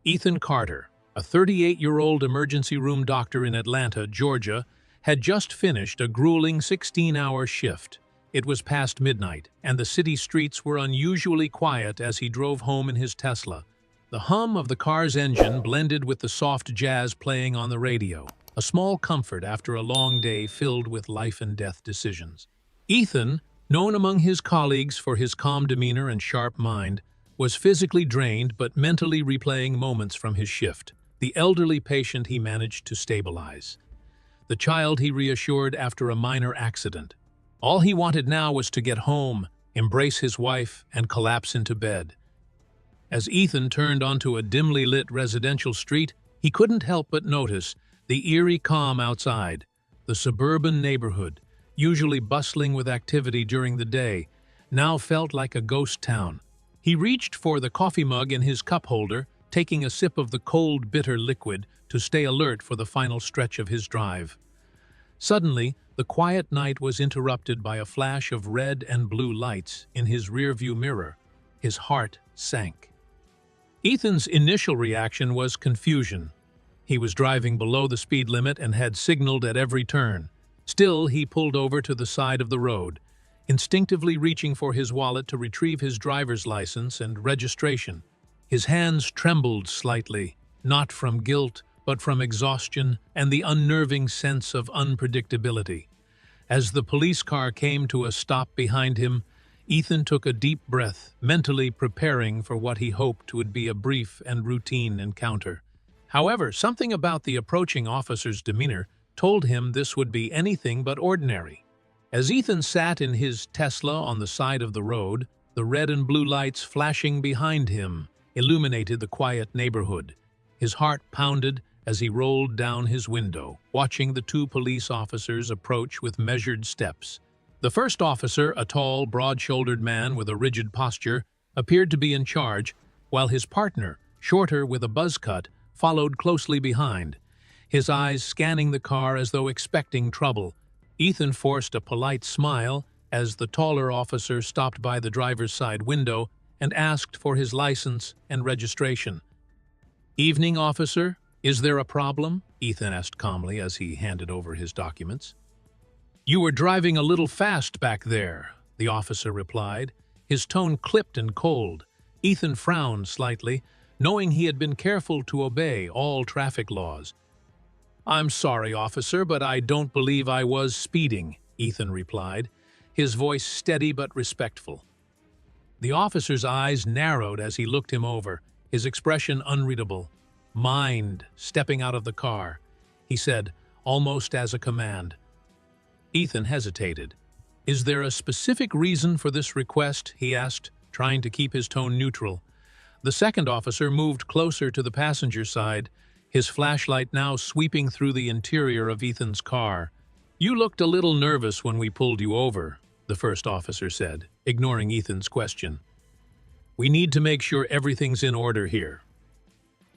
Ethan Carter, a 38-year-old emergency room doctor in Atlanta, Georgia, had just finished a grueling 16-hour shift. It was past midnight, and the city streets were unusually quiet as he drove home in his Tesla. The hum of the car's engine blended with the soft jazz playing on the radio, a small comfort after a long day filled with life-and-death decisions. Ethan, known among his colleagues for his calm demeanor and sharp mind, was physically drained but mentally replaying moments from his shift. The elderly patient he managed to stabilize. The child he reassured after a minor accident. All he wanted now was to get home, embrace his wife, and collapse into bed. As Ethan turned onto a dimly lit residential street, he couldn't help but notice the eerie calm outside. The suburban neighborhood, usually bustling with activity during the day, now felt like a ghost town. He reached for the coffee mug in his cup holder, taking a sip of the cold, bitter liquid to stay alert for the final stretch of his drive. Suddenly, the quiet night was interrupted by a flash of red and blue lights in his rearview mirror. His heart sank. Ethan's initial reaction was confusion. He was driving below the speed limit and had signaled at every turn. Still, he pulled over to the side of the road, instinctively reaching for his wallet to retrieve his driver's license and registration. His hands trembled slightly, not from guilt, but from exhaustion and the unnerving sense of unpredictability. As the police car came to a stop behind him, Ethan took a deep breath, mentally preparing for what he hoped would be a brief and routine encounter. However, something about the approaching officer's demeanor told him this would be anything but ordinary. As Ethan sat in his Tesla on the side of the road, the red and blue lights flashing behind him illuminated the quiet neighborhood. His heart pounded as he rolled down his window, watching the two police officers approach with measured steps. The first officer, a tall, broad-shouldered man with a rigid posture, appeared to be in charge, while his partner, shorter with a buzz cut, followed closely behind, his eyes scanning the car as though expecting trouble. Ethan forced a polite smile as the taller officer stopped by the driver's side window and asked for his license and registration. "Evening, officer. Is there a problem?" Ethan asked calmly as he handed over his documents. "You were driving a little fast back there," the officer replied, his tone clipped and cold. Ethan frowned slightly, knowing he had been careful to obey all traffic laws. "I'm sorry, officer, but I don't believe I was speeding," Ethan replied, his voice steady but respectful. The officer's eyes narrowed as he looked him over, his expression unreadable. "Mind stepping out of the car," he said, almost as a command. Ethan hesitated. "Is there a specific reason for this request?" he asked, trying to keep his tone neutral. The second officer moved closer to the passenger side, his flashlight now sweeping through the interior of Ethan's car. "You looked a little nervous when we pulled you over," the first officer said, ignoring Ethan's question. "We need to make sure everything's in order here."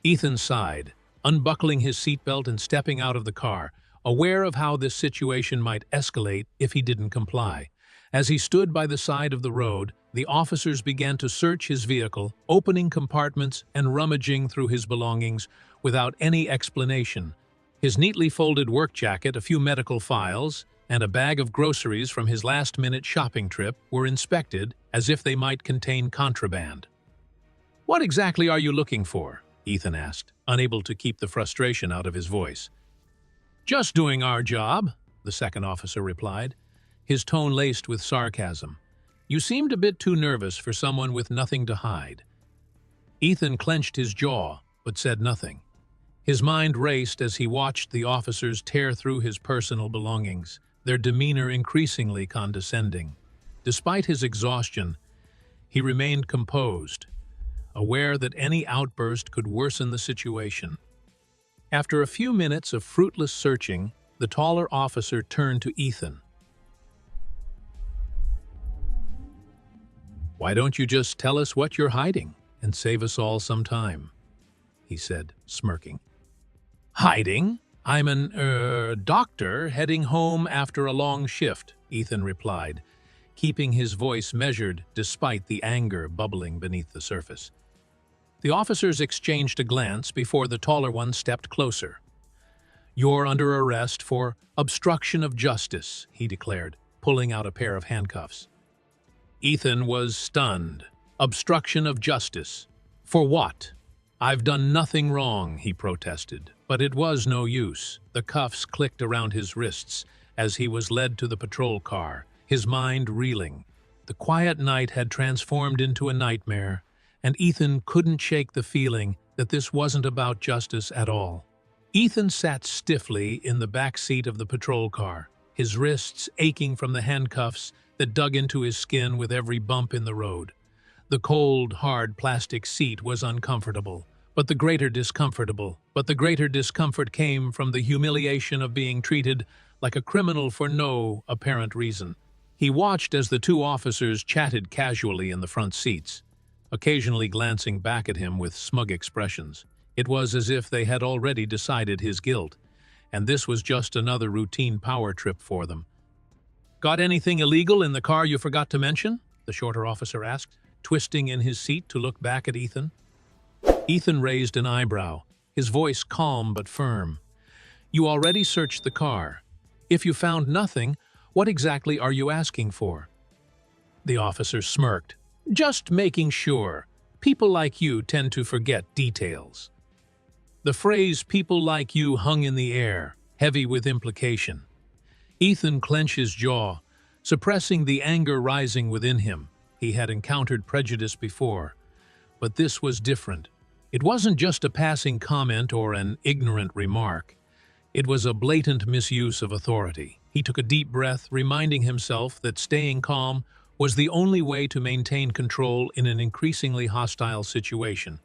Ethan sighed, unbuckling his seatbelt and stepping out of the car, aware of how this situation might escalate if he didn't comply. As he stood by the side of the road, the officers began to search his vehicle, opening compartments and rummaging through his belongings without any explanation. His neatly folded work jacket, a few medical files, and a bag of groceries from his last-minute shopping trip were inspected as if they might contain contraband. "What exactly are you looking for?" Ethan asked, unable to keep the frustration out of his voice. "Just doing our job," the second officer replied, his tone laced with sarcasm. "You seemed a bit too nervous for someone with nothing to hide." Ethan clenched his jaw, but said nothing. His mind raced as he watched the officers tear through his personal belongings, their demeanor increasingly condescending. Despite his exhaustion, he remained composed, aware that any outburst could worsen the situation. After a few minutes of fruitless searching, the taller officer turned to Ethan. "Why don't you just tell us what you're hiding and save us all some time?" he said, smirking. "Hiding? I'm an, doctor heading home after a long shift," Ethan replied, keeping his voice measured despite the anger bubbling beneath the surface. The officers exchanged a glance before the taller one stepped closer. "You're under arrest for obstruction of justice," he declared, pulling out a pair of handcuffs. Ethan was stunned. Obstruction of justice. For what? "I've done nothing wrong," he protested, but it was no use. The cuffs clicked around his wrists as he was led to the patrol car, his mind reeling. The quiet night had transformed into a nightmare, and Ethan couldn't shake the feeling that this wasn't about justice at all. Ethan sat stiffly in the back seat of the patrol car, his wrists aching from the handcuffs that dug into his skin with every bump in the road. The cold, hard plastic seat was uncomfortable, but the greater discomfort came from the humiliation of being treated like a criminal for no apparent reason. He watched as the two officers chatted casually in the front seats, occasionally glancing back at him with smug expressions. It was as if they had already decided his guilt, and this was just another routine power trip for them. "Got anything illegal in the car you forgot to mention?" the shorter officer asked, twisting in his seat to look back at Ethan. Ethan raised an eyebrow, his voice calm but firm. "You already searched the car. If you found nothing, what exactly are you asking for?" The officer smirked. "Just making sure. People like you tend to forget details." The phrase "people like you" hung in the air, heavy with implication. Ethan clenched his jaw, suppressing the anger rising within him. He had encountered prejudice before, but this was different. It wasn't just a passing comment or an ignorant remark. It was a blatant misuse of authority. He took a deep breath, reminding himself that staying calm was the only way to maintain control in an increasingly hostile situation.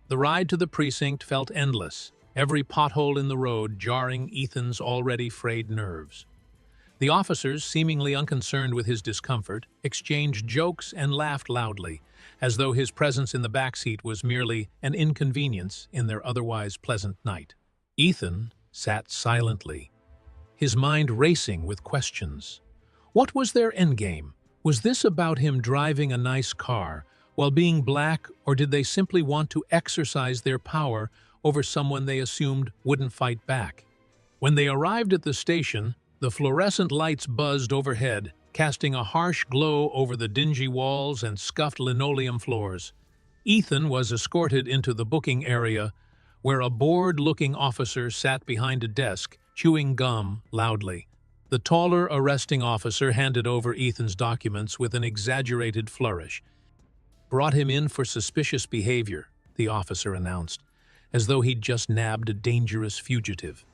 The ride to the precinct felt endless, every pothole in the road jarring Ethan's already frayed nerves. The officers, seemingly unconcerned with his discomfort, exchanged jokes and laughed loudly, as though his presence in the backseat was merely an inconvenience in their otherwise pleasant night. Ethan sat silently, his mind racing with questions. What was their endgame? Was this about him driving a nice car while being black, or did they simply want to exercise their power over someone they assumed wouldn't fight back? When they arrived at the station, the fluorescent lights buzzed overhead, casting a harsh glow over the dingy walls and scuffed linoleum floors. Ethan was escorted into the booking area, where a bored-looking officer sat behind a desk, chewing gum loudly. The taller arresting officer handed over Ethan's documents with an exaggerated flourish. "Brought him in for suspicious behavior," the officer announced, as though he'd just nabbed a dangerous fugitive.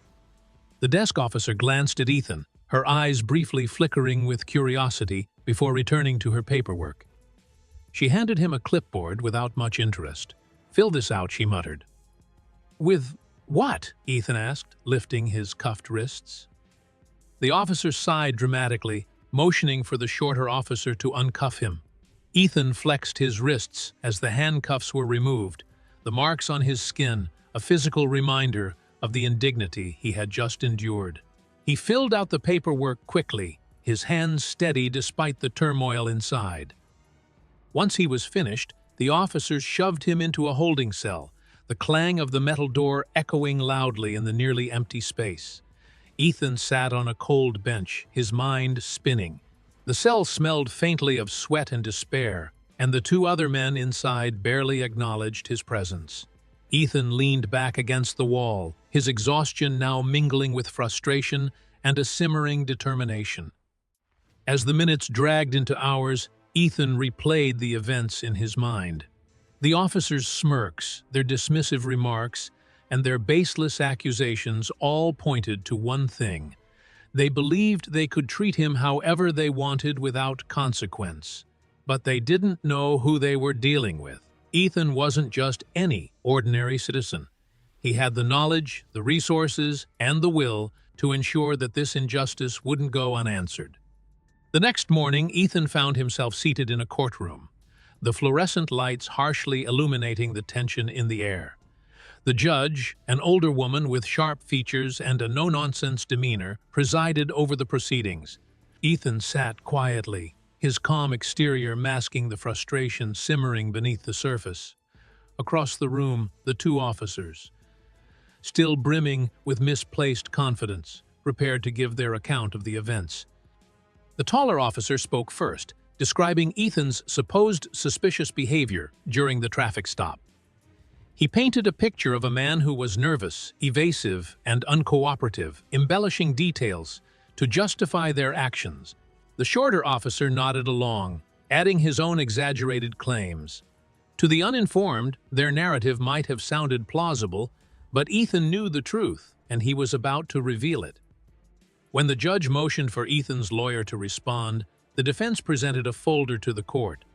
The desk officer glanced at Ethan, her eyes briefly flickering with curiosity before returning to her paperwork. She handed him a clipboard without much interest. "Fill this out," she muttered. "With what?" Ethan asked, lifting his cuffed wrists. The officer sighed dramatically, motioning for the shorter officer to uncuff him. Ethan flexed his wrists as the handcuffs were removed, the marks on his skin a physical reminder of the indignity he had just endured. He filled out the paperwork quickly, his hands steady despite the turmoil inside. Once he was finished, the officers shoved him into a holding cell, the clang of the metal door echoing loudly in the nearly empty space. Ethan sat on a cold bench, his mind spinning. The cell smelled faintly of sweat and despair, and the two other men inside barely acknowledged his presence. Ethan leaned back against the wall, his exhaustion now mingling with frustration and a simmering determination. As the minutes dragged into hours, Ethan replayed the events in his mind. The officers' smirks, their dismissive remarks, and their baseless accusations all pointed to one thing. They believed they could treat him however they wanted without consequence. But they didn't know who they were dealing with. Ethan wasn't just any ordinary citizen. He had the knowledge, the resources, and the will to ensure that this injustice wouldn't go unanswered. The next morning, Ethan found himself seated in a courtroom, the fluorescent lights harshly illuminating the tension in the air. The judge, an older woman with sharp features and a no-nonsense demeanor, presided over the proceedings. Ethan sat quietly, his calm exterior masking the frustration simmering beneath the surface. Across the room, the two officers, still brimming with misplaced confidence, prepared to give their account of the events. The taller officer spoke first, describing Ethan's supposed suspicious behavior during the traffic stop. He painted a picture of a man who was nervous, evasive, and uncooperative, embellishing details to justify their actions. The shorter officer nodded along, adding his own exaggerated claims. To the uninformed, their narrative might have sounded plausible, but Ethan knew the truth, and he was about to reveal it. When the judge motioned for Ethan's lawyer to respond, the defense presented a folder to the court.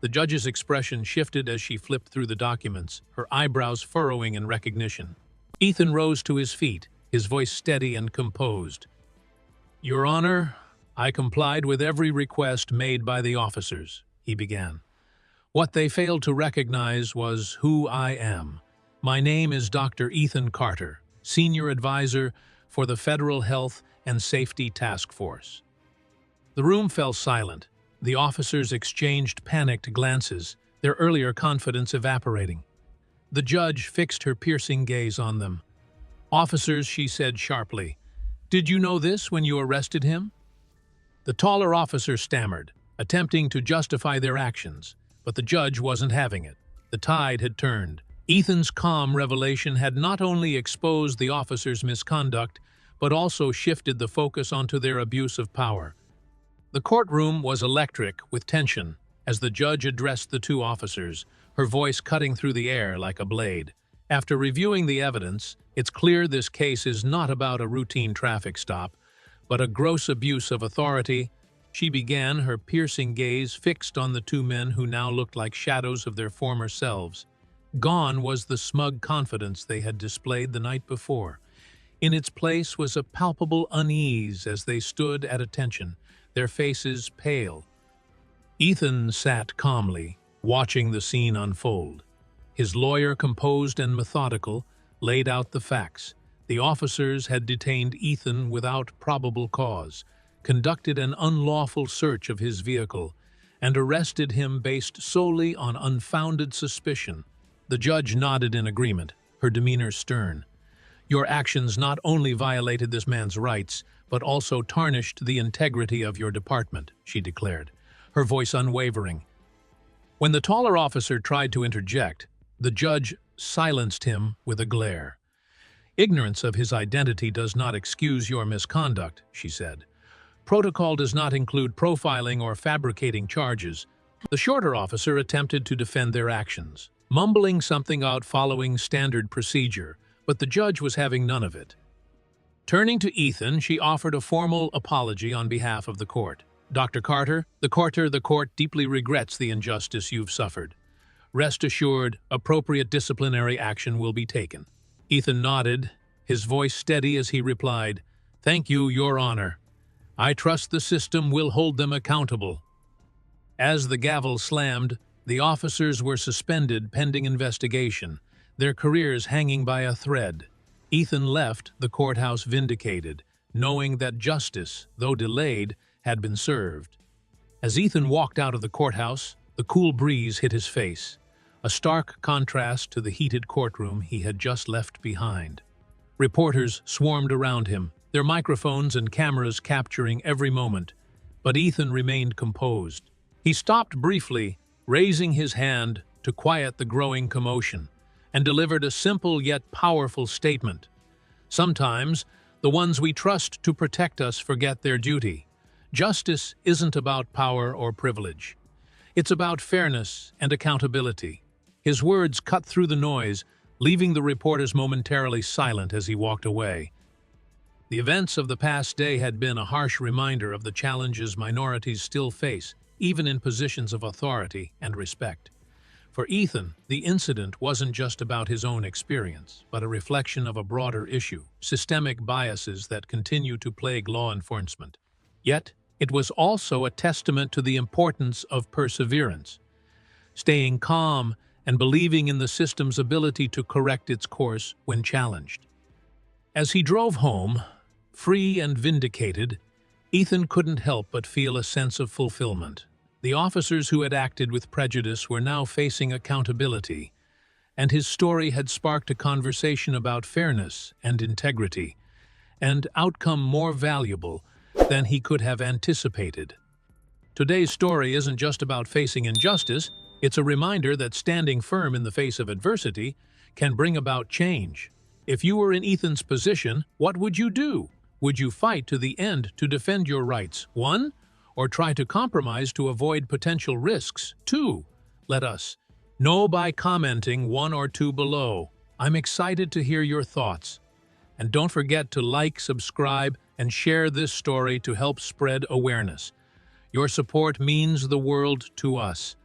The judge's expression shifted as she flipped through the documents, her eyebrows furrowing in recognition. Ethan rose to his feet, his voice steady and composed. "Your Honor, I complied with every request made by the officers," he began. "What they failed to recognize was who I am. My name is Dr. Ethan Carter, Senior Advisor for the Federal Health and Safety Task Force." The room fell silent. The officers exchanged panicked glances, their earlier confidence evaporating. The judge fixed her piercing gaze on them. "Officers," she said sharply, "did you know this when you arrested him?" The taller officer stammered, attempting to justify their actions, but the judge wasn't having it. The tide had turned. Ethan's calm revelation had not only exposed the officers' misconduct, but also shifted the focus onto their abuse of power. The courtroom was electric with tension as the judge addressed the two officers, her voice cutting through the air like a blade. After reviewing the evidence, it's clear this case is not about a routine traffic stop, but a gross abuse of authority. She began, her piercing gaze fixed on the two men who now looked like shadows of their former selves. Gone was the smug confidence they had displayed the night before. In its place was a palpable unease as they stood at attention, their faces pale. Ethan sat calmly, watching the scene unfold. His lawyer, composed and methodical, laid out the facts. The officers had detained Ethan without probable cause, conducted an unlawful search of his vehicle, and arrested him based solely on unfounded suspicion. The judge nodded in agreement, her demeanor stern. "Your actions not only violated this man's rights, but also tarnished the integrity of your department," she declared, her voice unwavering. When the taller officer tried to interject, the judge silenced him with a glare. "Ignorance of his identity does not excuse your misconduct," she said. "Protocol does not include profiling or fabricating charges." The shorter officer attempted to defend their actions, mumbling something out following standard procedure, but the judge was having none of it. Turning to Ethan, she offered a formal apology on behalf of the court. "Dr. Carter, the court deeply regrets the injustice you've suffered. Rest assured, appropriate disciplinary action will be taken." Ethan nodded, his voice steady as he replied, "Thank you, Your Honor. I trust the system will hold them accountable." As the gavel slammed, the officers were suspended pending investigation, their careers hanging by a thread. Ethan left the courthouse vindicated, knowing that justice, though delayed, had been served. As Ethan walked out of the courthouse, the cool breeze hit his face, a stark contrast to the heated courtroom he had just left behind. Reporters swarmed around him, their microphones and cameras capturing every moment, but Ethan remained composed. He stopped briefly, raising his hand to quiet the growing commotion, and delivered a simple yet powerful statement. "Sometimes, the ones we trust to protect us forget their duty. Justice isn't about power or privilege. It's about fairness and accountability." His words cut through the noise, leaving the reporters momentarily silent as he walked away. The events of the past day had been a harsh reminder of the challenges minorities still face, even in positions of authority and respect. For Ethan, the incident wasn't just about his own experience, but a reflection of a broader issue, systemic biases that continue to plague law enforcement. Yet, it was also a testament to the importance of perseverance, staying calm and believing in the system's ability to correct its course when challenged. As he drove home, free and vindicated, Ethan couldn't help but feel a sense of fulfillment. The officers who had acted with prejudice were now facing accountability, and his story had sparked a conversation about fairness and integrity, and outcome more valuable than he could have anticipated. Today's story isn't just about facing injustice, it's a reminder that standing firm in the face of adversity can bring about change. If you were in Ethan's position, what would you do? Would you fight to the end to defend your rights? 1. Or try to compromise to avoid potential risks? 2. Let us know by commenting 1 or 2 below. I'm excited to hear your thoughts. And don't forget to like, subscribe, and share this story to help spread awareness. Your support means the world to us.